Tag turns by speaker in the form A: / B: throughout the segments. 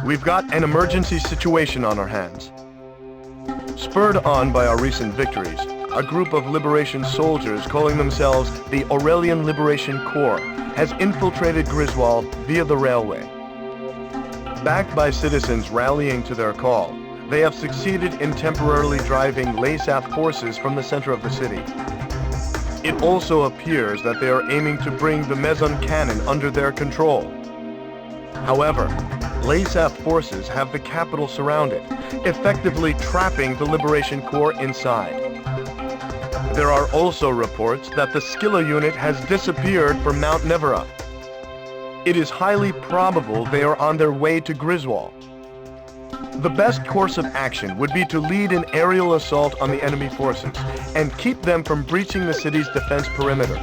A: We've got an emergency situation on our hands. Spurred on by our recent victories, a group of liberation soldiers calling themselves the Aurelian Liberation Corps has infiltrated Grisswall via the railway. Backed by citizens rallying to their call, they have succeeded in temporarily driving LSAF forces from the center of the city. It also appears that they are aiming to bring the meson cannon under their control. However, LSAF forces have the capital surrounded, effectively trapping the Liberation Corps inside. There are also reports that the Skilla unit has disappeared from Mount Nevera. It is highly probable they are on their way to Grisswall. The best course of action would be to lead an aerial assault on the enemy forces and keep them from breaching the city's defense perimeter.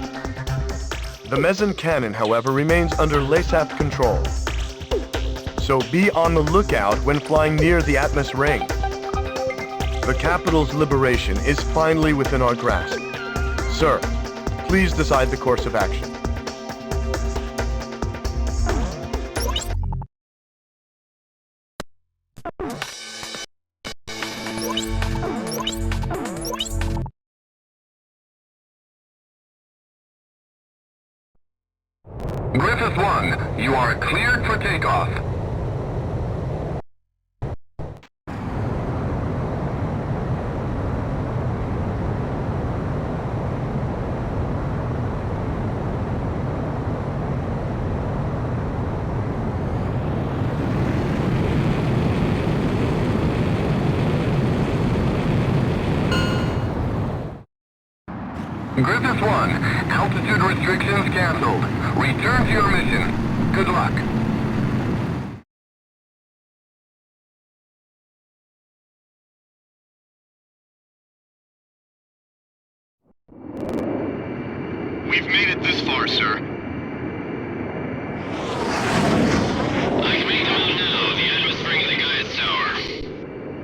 A: The meson cannon, however, remains under LSAF control. So be on the lookout when flying near the Atmos ring. The capital's liberation is finally within our grasp. Sir, please decide the course of action.
B: Griffith 1, you are cleared for takeoff. Griffith 1, altitude restrictions canceled. Return to your mission. Good luck.
C: We've made it this far, sir. I can make them out now. The atmosphere of the Gaius Tower.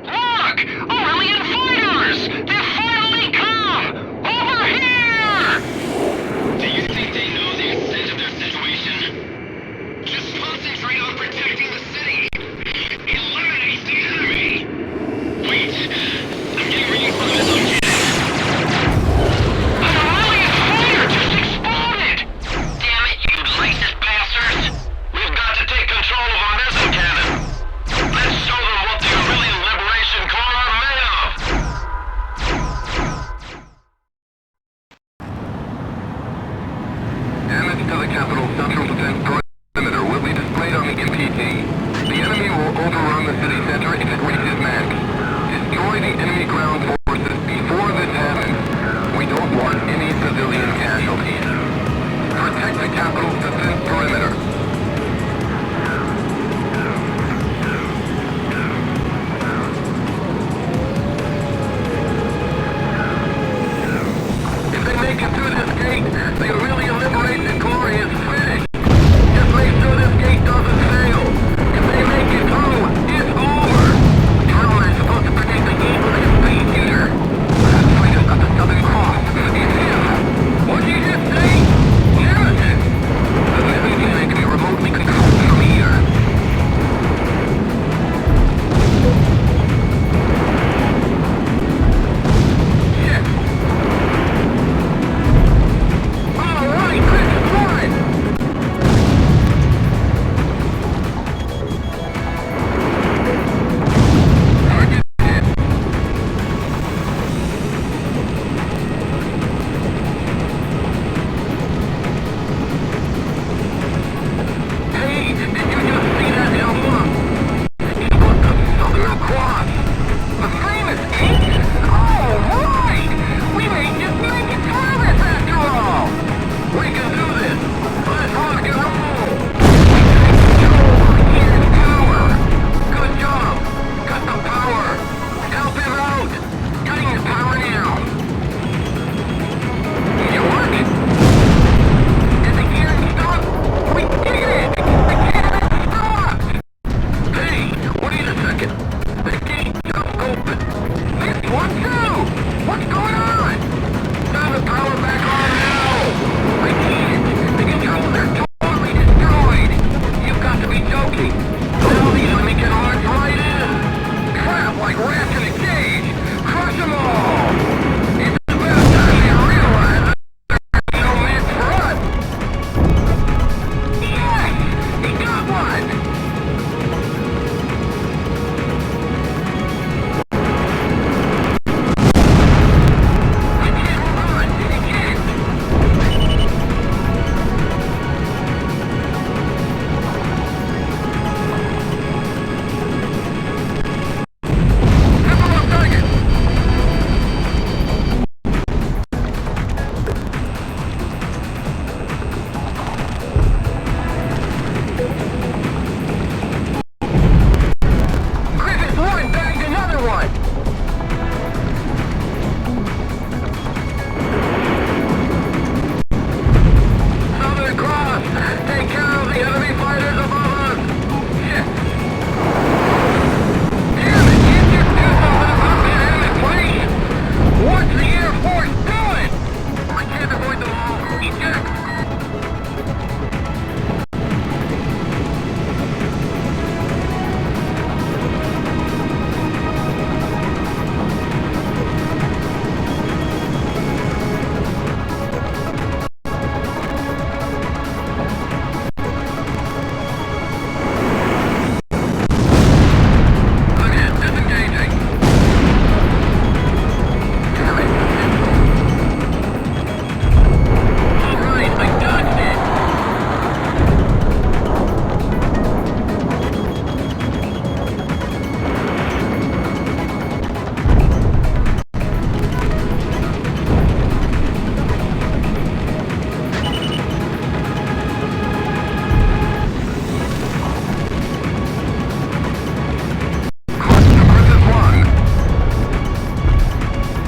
C: Look! Aurelian fighters! They've finally come! Over here! Do you think they know the extent of their situation? Just concentrate on protecting the city! Eliminate the enemy! Wait! I'm getting readings from the missile cannon! An Aurelian fighter just exploded!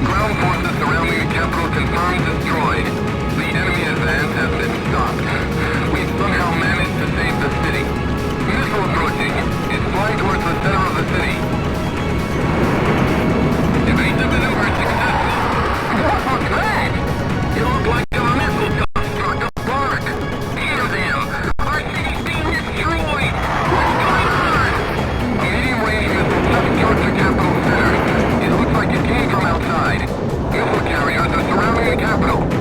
B: Ground forces surrounding the capital confirmed destroyed. The enemy advance has been stopped. We've somehow managed to save the city. Missile approaching. It's flying towards the center of the city. Evasive maneuver successful. What was that? It looked like a missile struck a park. Hear them. Our city's being destroyed. What's going on? A medium-range missile just struck the capital center. It looks like it came from outside. Missile carriers are surrounding the capital.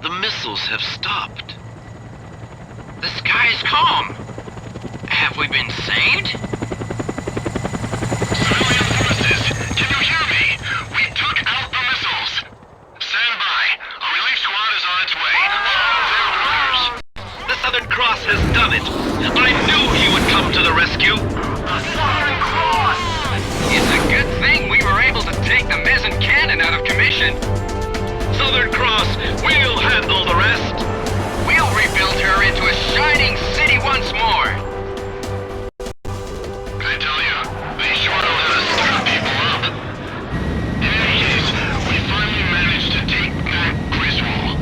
C: The missiles have stopped. The sky is calm. Have we been saved? Civilian forces, can you hear me? We took out the missiles. Stand by. A relief squad is on its way. Follow their orders. The Southern Cross has done it. I knew he would come to the rescue. The Southern Cross! It's a good thing we were able to take the Mezen cannon out of commission. Southern Cross, we'll handle the rest. We'll rebuild her into a shining city once more. I tell you, they sure know how to stir people up. In any case, we finally managed to take back Grisswall.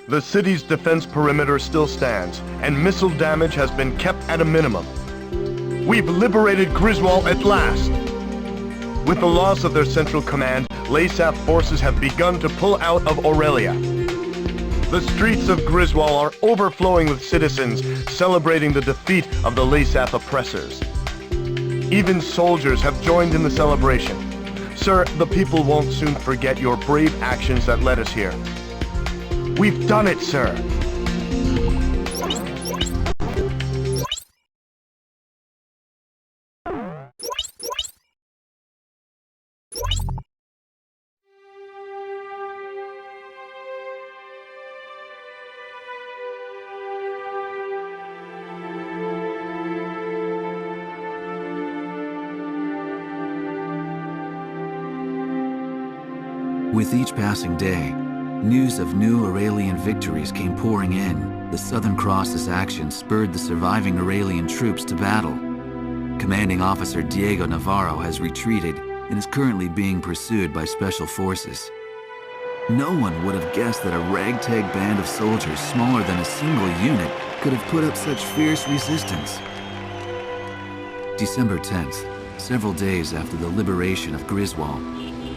A: The city's defense perimeter still stands, and missile damage has been kept at a minimum. We've liberated Grisswall at last! With the loss of their central command, LASAF forces have begun to pull out of Aurelia. The streets of Grisswall are overflowing with citizens celebrating the defeat of the LASAF oppressors. Even soldiers have joined in the celebration. Sir, the people won't soon forget your brave actions that led us here. We've done it, sir!
D: With each passing day, news of new Aurelian victories came pouring in. The Southern Cross's action spurred the surviving Aurelian troops to battle. Commanding Officer Diego Navarro has retreated and is currently being pursued by Special Forces. No one would have guessed that a ragtag band of soldiers smaller than a single unit could have put up such fierce resistance. December 10th, several days after the liberation of Grisswall,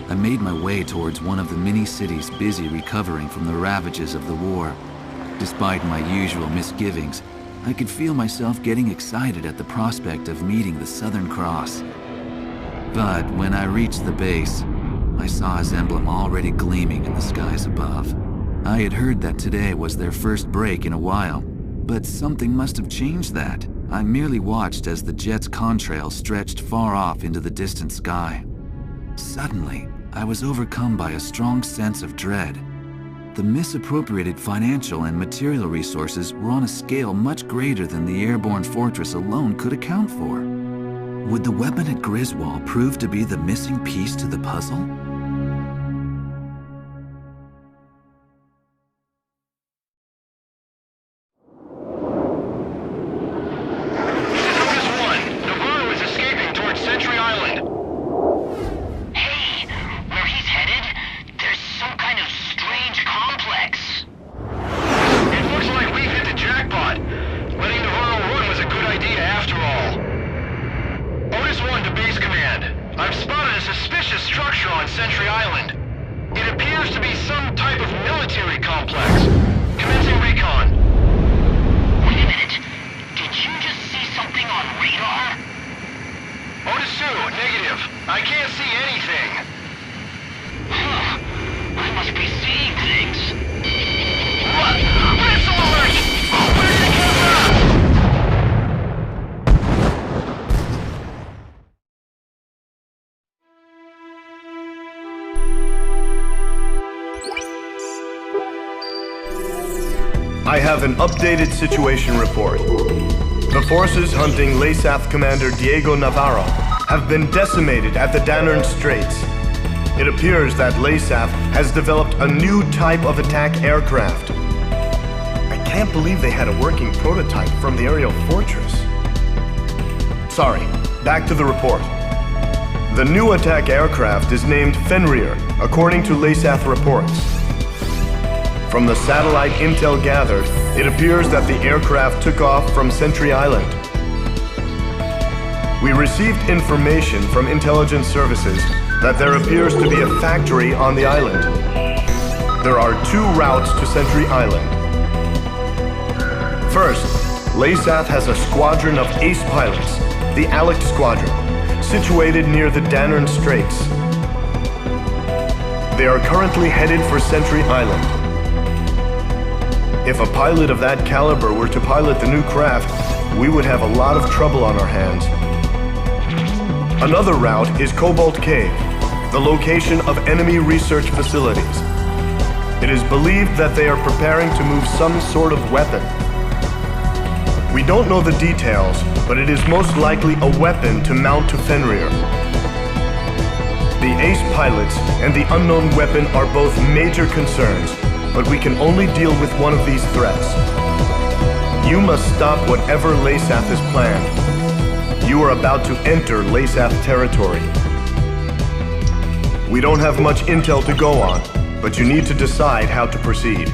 D: I made my way towards one of the mini-cities busy recovering from the ravages of the war. Despite my usual misgivings, I could feel myself getting excited at the prospect of meeting the Southern Cross. But when I reached the base, I saw his emblem already gleaming in the skies above. I had heard that today was their first break in a while, but something must have changed that. I merely watched as the jet's contrail stretched far off into the distant sky. Suddenly, I was overcome by a strong sense of dread. The misappropriated financial and material resources were on a scale much greater than the airborne fortress alone could account for. Would the weapon at Grisswall prove to be the missing piece to the puzzle?
A: I have an updated situation report. The forces hunting LASAF Commander Diego Navarro have been decimated at the Danern Straits. It appears that LASAF has developed a new type of attack aircraft. I can't believe they had a working prototype from the aerial fortress. Sorry, back to the report. The new attack aircraft is named Fenrir, according to LASAF reports. From the satellite intel gathered, it appears that the aircraft took off from Sentry Island. We received information from intelligence services that there appears to be a factory on the island. There are two routes to Sentry Island. First, Lasath has a squadron of ace pilots, the Alex Squadron, situated near the Dannern Straits. They are currently headed for Sentry Island. If a pilot of that caliber were to pilot the new craft, we would have a lot of trouble on our hands. Another route is Cobalt Cave, the location of enemy research facilities. It is believed that they are preparing to move some sort of weapon. We don't know the details, but it is most likely a weapon to mount to Fenrir. The ace pilots and the unknown weapon are both major concerns, but we can only deal with one of these threats. You must stop whatever Lasath has planned. You are about to enter Lasath territory. We don't have much intel to go on, but you need to decide how to proceed.